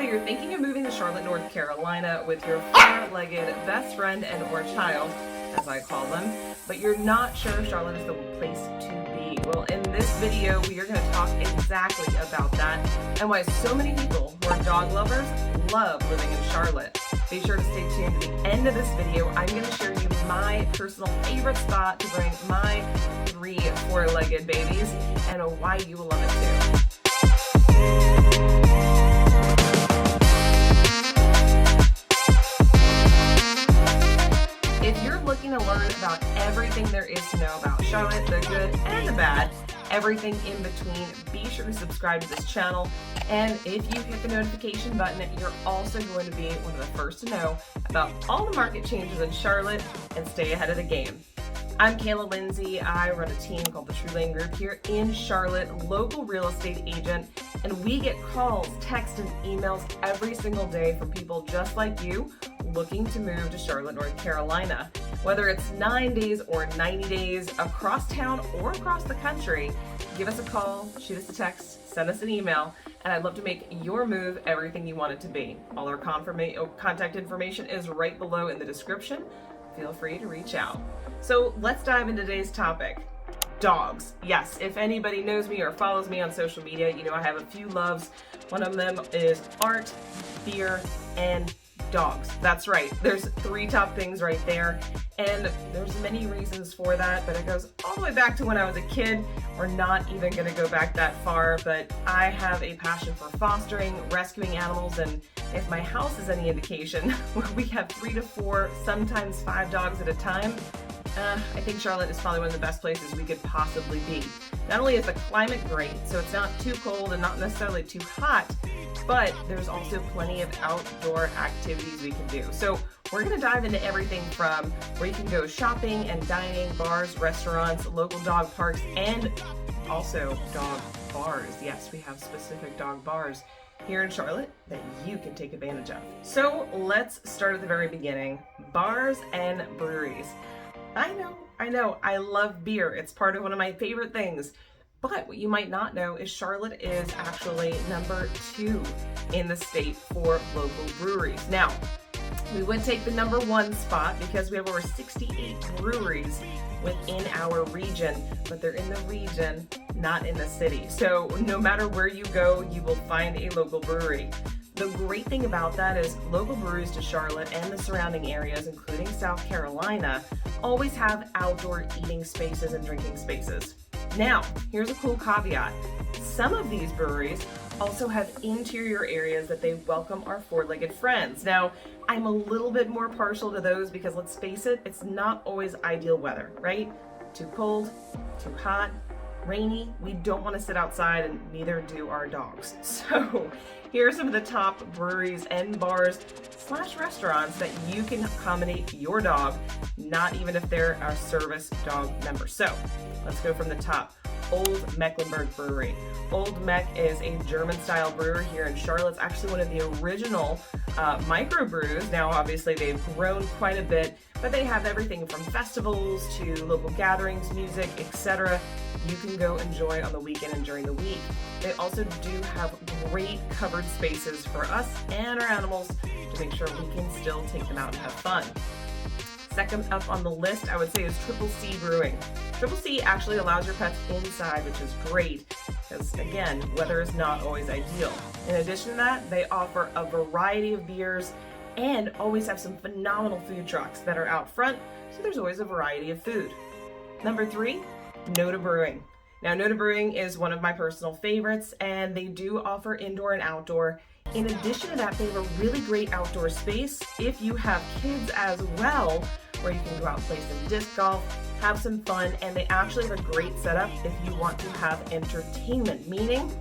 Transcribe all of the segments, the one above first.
you're thinking of moving to Charlotte, North Carolina with your four-legged best friend and or child, as I call them, but you're not sure if Charlotte is the place to be. Well, in this video, we are going to talk exactly about that and why so many people who are dog lovers love living in Charlotte. Be sure to stay tuned to the end of this video. I'm going to share you my personal favorite spot to bring my 3 four-legged babies and why you will love it too. If you're looking to learn about everything there is to know about Charlotte, the good and the bad, everything in between, be sure to subscribe to this channel. And if you hit the notification button, you're also going to be one of the first to know about all the market changes in Charlotte and stay ahead of the game. I'm 𝗖𝗁 𝗨𝘀. I run a team called the True Lane Group here in Charlotte, local real estate agent, and we get calls, texts, and emails every single day from people just like you looking to move to Charlotte, North Carolina. Whether it's 9 days or 90 days, across town or across the country, give us a call, shoot us a text, send us an email, and I'd love to make your move everything you want it to be. All our contact information is right below in the description. Feel free to reach out. So let's dive into today's topic. Dogs. Yes, if anybody knows me or follows me on social media, you know I have a few loves. One of them is art, beer, and dogs. That's right. There's 3 top things right there. And there's many reasons for that, but it goes all the way back to when I was a kid. We're not even going to go back that far, but I have a passion for fostering, rescuing animals, and if my house is any indication, we have 3 to 4, sometimes 5 dogs at a time. I think Charlotte is probably one of the best places we could possibly be. Not only is the climate great, so it's not too cold and not necessarily too hot, but there's also plenty of outdoor activities we can do. So we're going to dive into everything from where you can go shopping and dining, bars, restaurants, local dog parks, and also dog bars. Yes, we have specific dog bars here in Charlotte that you can take advantage of. So let's start at the very beginning. Bars and breweries. I know, I love beer. It's part of one of my favorite things. But what you might not know is Charlotte is actually number 2 in the state for local breweries. Now, we would take the number 1 spot because we have over 68 breweries within our region, but they're in the region, not in the city. So no matter where you go, you will find a local brewery. The great thing about that is local breweries to Charlotte and the surrounding areas, including South Carolina, always have outdoor eating spaces and drinking spaces. Now, here's a cool caveat. Some of these breweries also have interior areas that they welcome our 4-legged friends. Now, I'm a little bit more partial to those because let's face it, it's not always ideal weather, right? Too cold, too hot, rainy. We don't want to sit outside, and neither do our dogs. So here are some of the top breweries and bars / restaurants that you can accommodate your dog, not even if they're a service dog member. So let's go from the top. Old Mecklenburg Brewery. Old Meck is a German-style brewer here in Charlotte. It's actually one of the original microbrews. Now, obviously, they've grown quite a bit, but they have everything from festivals to local gatherings, music, etc. You can go enjoy on the weekend and during the week. They also do have great covered spaces for us and our animals to make sure we can still take them out and have fun. Second up on the list, I would say, is 𝗖𝗄𝐶 Brewing. 𝗖𝗄𝐶 actually allows your pets inside, which is great because, again, weather is not always ideal. In addition to that, they offer a variety of beers and always have some phenomenal food trucks that are out front, so there's always a variety of food. Number 3, Noda Brewing. Now, Noda Brewing is one of my personal favorites, and they do offer indoor and outdoor. In addition to that, they have a really great outdoor space if you have kids as well, where you can go out and play some disc golf, have some fun, and they actually have a great setup if you want to have entertainment, meaning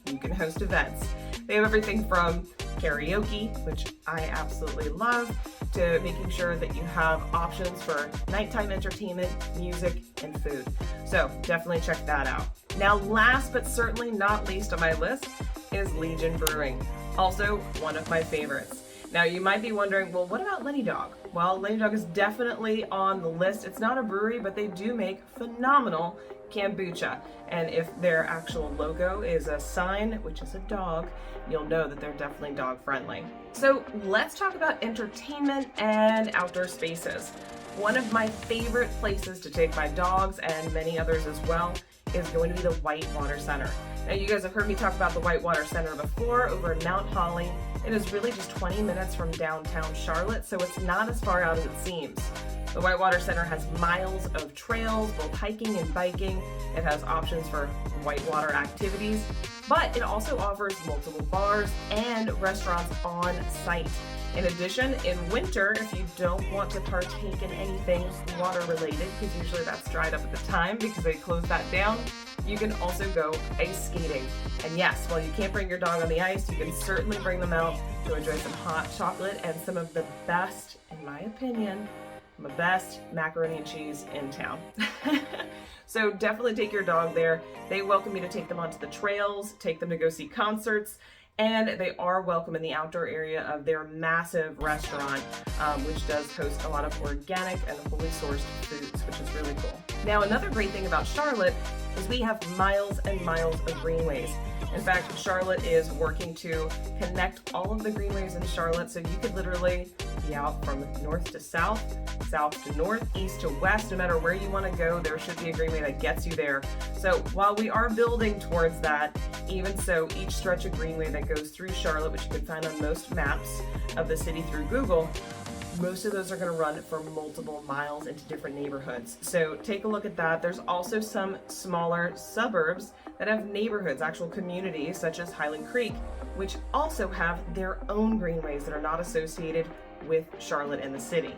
you can host events. They have everything from karaoke, which I absolutely love, to making sure that you have options for nighttime entertainment, music, and food. So definitely check that out. Now, last but certainly not least on my list is Legion Brewing, also one of my favorites. Now you might be wondering, well, what about 𝗖𝗎 Dog? Well, 𝗖𝗎 Dog is definitely on the list. It's not a brewery, but they do make phenomenal kombucha. And if their actual logo is a sign, which is a dog, you'll know that they're definitely dog friendly. So let's talk about entertainment and outdoor spaces. One of my favorite places to take my dogs, and many others as well, is going to be the Whitewater Center. Now you guys have heard me talk about the Whitewater Center before over in Mount Holly. It is really just 20 minutes from downtown Charlotte, so it's not as far out as it seems. The Whitewater Center has miles of trails, both hiking and biking. It has options for whitewater activities, but it also offers multiple bars and restaurants on site. In addition, in winter, if you don't want to partake in anything water related, because usually that's dried up at the time because they close that down, you can also go ice skating. And yes, while you can't bring your dog on the ice, you can certainly bring them out to enjoy some hot chocolate and some of the best, in my opinion, the best macaroni and cheese in town. So definitely take your dog there. They welcome you to take them onto the trails, take them to go see concerts, and they are welcome in the outdoor area of their massive restaurant, which does host a lot of organic and wholly sourced foods, which is really cool. Now, another great thing about Charlotte is we have miles and miles of greenways. In fact, Charlotte is working to connect all of the greenways in Charlotte, so you could literally be out from north to south, south to north, east to west. No matter where you want to go, there should be a greenway that gets you there. So while we are building towards that, even so, each stretch of greenway that goes through Charlotte, which you can find on most maps of the city through Google, most of those are going to run for multiple miles into different neighborhoods. So take a look at that. There's also some smaller suburbs that have neighborhoods, actual communities, such as Highland Creek, which also have their own greenways that are not associated with Charlotte and the city.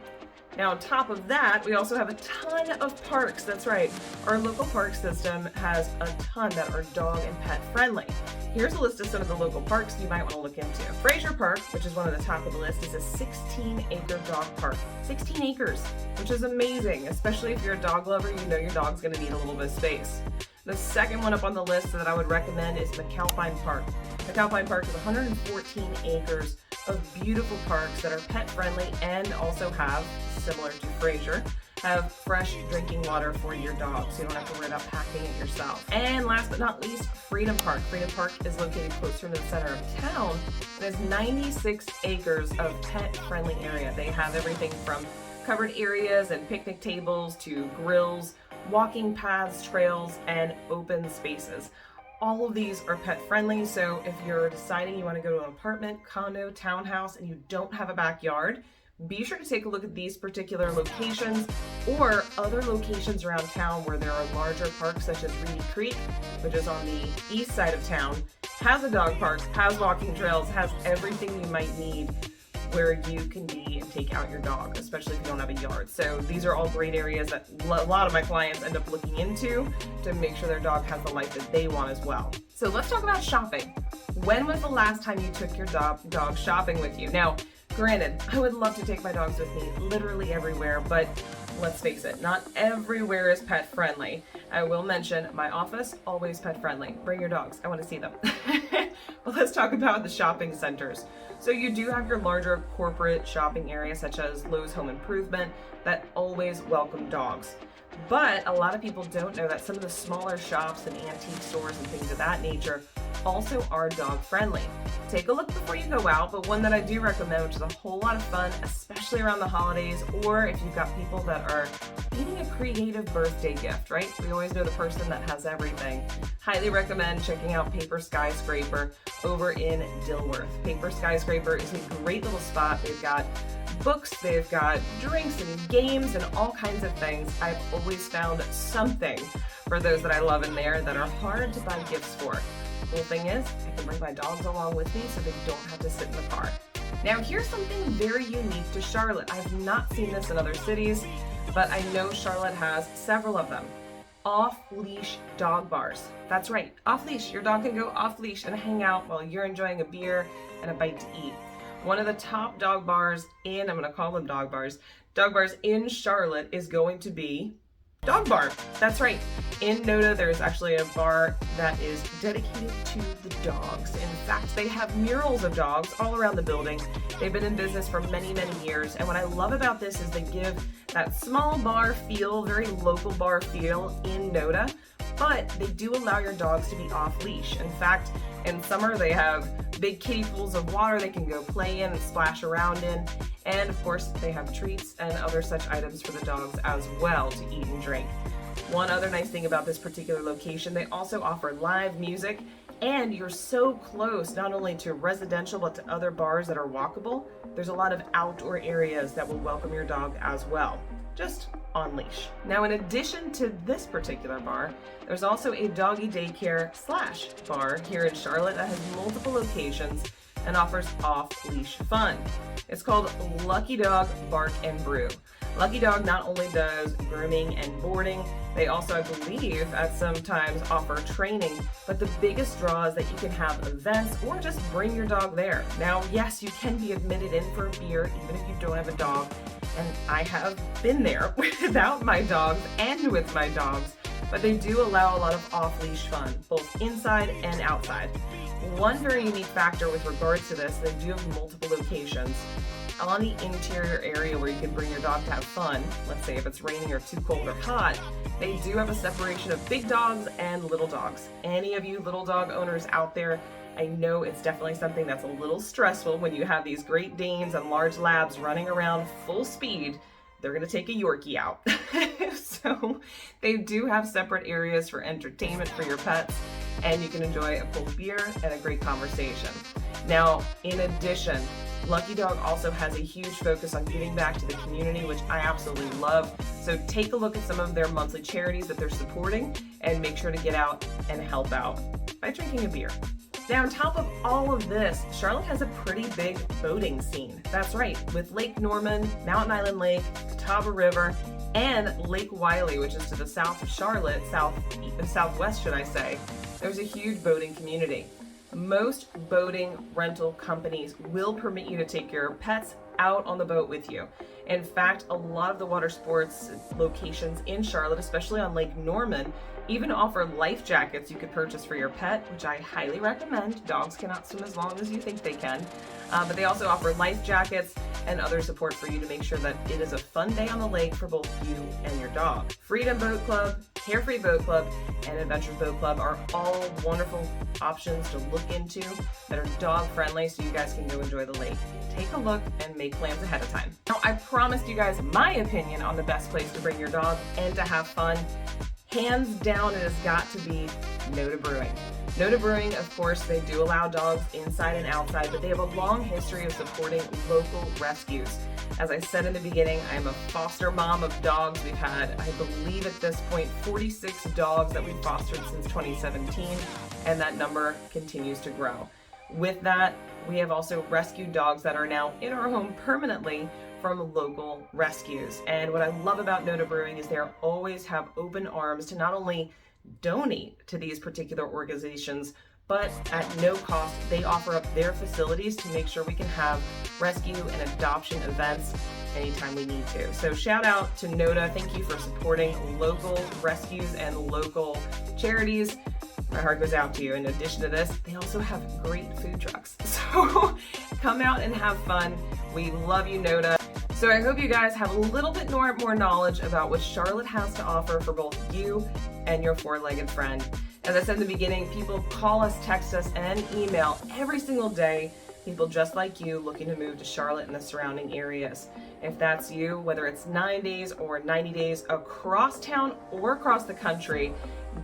Now, on top of that, we also have a ton of parks. That's right. Our local park system has a ton that are dog and pet friendly. Here's a list of some of the local parks you might want to look into. Fraser Park, which is one of the top of the list, is a 16-acre dog park. 16 acres, which is amazing, especially if you're a dog lover, you know your dog's going to need a little bit of space. The second one up on the list that I would recommend is the Calpine Park. The Calpine Park is 114 acres of beautiful parks that are pet friendly and also have, similar to Fraser, have fresh drinking water for your dog, so you don't have to worry about packing it yourself. And last but not least, Freedom Park. Freedom Park is located closer to the center of town and has 96 acres of pet-friendly area. They have everything from covered areas and picnic tables to grills, walking paths, trails, and open spaces. All of these are pet friendly, so if you're deciding you want to go to an apartment, condo, townhouse, and you don't have a backyard, be sure to take a look at these particular locations or other locations around town where there are larger parks such as Reedy Creek, which is on the east side of town, has a dog park, has walking trails, has everything you might need where you can be and take out your dog, especially if you don't have a yard. So these are all great areas that a lot of my clients end up looking into to make sure their dog has the life that they want as well. So let's talk about shopping. When was the last time you took your dog shopping with you? Now, granted, I would love to take my dogs with me literally everywhere, but let's face it, not everywhere is pet friendly. I will mention my office, always pet friendly. Bring your dogs, I want to see them. But let's talk about the shopping centers. So you do have your larger corporate shopping areas such as Lowe's Home Improvement that always welcome dogs. But a lot of people don't know that some of the smaller shops and antique stores and things of that nature also are dog friendly. Take a look before you go out, but one that I do recommend, which is a whole lot of fun, especially around the holidays, or if you've got people that are needing a creative birthday gift, right? We always know the person that has everything. Highly recommend checking out Paper Skyscraper over in Dilworth. Paper Skyscraper is a great little spot. They've got books, they've got drinks and games and all kinds of things. I've always found something for those that I love in there that are hard to buy gifts for. The cool thing is, I can bring my dogs along with me so they don't have to sit in the car. Now here's something very unique to Charlotte. I've not seen this in other cities, but I know Charlotte has several of them. Off-Leash Dog Bars. That's right, off-leash. Your dog can go off-leash and hang out while you're enjoying a beer and a bite to eat. One of the top dog bars in, I'm going to call them dog bars in Charlotte is going to be Dog Bar. That's right. In NODA, there's actually a bar that is dedicated to the dogs. In fact, they have murals of dogs all around the building. They've been in business for many, many years, and what I love about this is they give that small bar feel, very local bar feel in Noda, but they do allow your dogs to be off leash. In fact, in summer they have big kiddie pools of water they can go play in and splash around in, and of course they have treats and other such items for the dogs as well to eat and drink. One other nice thing about this particular location, they also offer live music, and you're so close not only to residential but to other bars that are walkable. There's a lot of outdoor areas that will welcome your dog as well, just on leash. Now, in addition to this particular bar, there's also a doggy daycare / bar here in Charlotte that has multiple locations and offers off-leash fun. It's called 𝗖cie Dog Bark and Brew. 𝗖cie Dog not only does grooming and boarding, they also, I believe, at some times offer training, but the biggest draw is that you can have events or just bring your dog there. Now, yes, you can be admitted in for a beer even if you don't have a dog, and I have been there without my dogs and with my dogs, but they do allow a lot of off-leash fun, both inside and outside. One very unique factor with regards to this, they do have multiple locations. On the interior area where you can bring your dog to have fun, let's say if it's raining or too cold or hot, they do have a separation of big dogs and little dogs. Any of you little dog owners out there, I know it's definitely something that's a little stressful when you have these Great Danes and large labs running around full speed. They're going to take a Yorkie out. So they do have separate areas for entertainment for your pets, and you can enjoy a cold beer and a great conversation. Now, in addition, 𝗖cie Dog also has a huge focus on giving back to the community, which I absolutely love. So take a look at some of their monthly charities that they're supporting and make sure to get out and help out by drinking a beer. Now, on top of all of this, Charlotte has a pretty big boating scene. That's right, with Lake Norman, Mountain Island Lake, Catawba River, and Lake 𝗖lie, which is to the south of Charlotte, southwest should I say. There's a huge boating community. Most boating rental companies will permit you to take your pets out on the boat with you. In fact, a lot of the water sports locations in Charlotte, especially on Lake Norman, even offer life jackets you could purchase for your pet, which I highly recommend. Dogs cannot swim as long as you think they can. But they also offer life jackets and other support for you to make sure that it is a fun day on the lake for both you and your dog. Freedom Boat Club, Carefree Boat Club, and Adventures Boat Club are all wonderful options to look into that are dog friendly so you guys can go enjoy the lake. Take a look and make plans ahead of time. Now, I promised you guys my opinion on the best place to bring your dog and to have fun. Hands down, it has got to be Noda Brewing. Noda Brewing, of course, they do allow dogs inside and outside, but they have a long history of supporting local rescues. As I said in the beginning, I am a foster mom of dogs. We've had, I believe at this point, 46 dogs that we've fostered since 2017, and that number continues to grow. With that, we have also rescued dogs that are now in our home permanently from local rescues. And what I love about Noda Brewing is they always have open arms to not only donate to these particular organizations, but at no cost, they offer up their facilities to make sure we can have rescue and adoption events anytime we need to. So shout out to Noda. Thank you for supporting local rescues and local charities. My heart goes out to you. In addition to this, they also have great food trucks. So come out and have fun. We love you, Noda. So I hope you guys have a little bit more knowledge about what Charlotte has to offer for both you and your four-legged friend. As I said in the beginning, people call us, text us, and email every single day. People just like you looking to move to Charlotte and the surrounding areas. If that's you, whether it's 9 days or 90 days across town or across the country,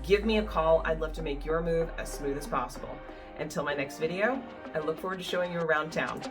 give me a call. I'd love to make your move as smooth as possible. Until my next video, I look forward to showing you around town.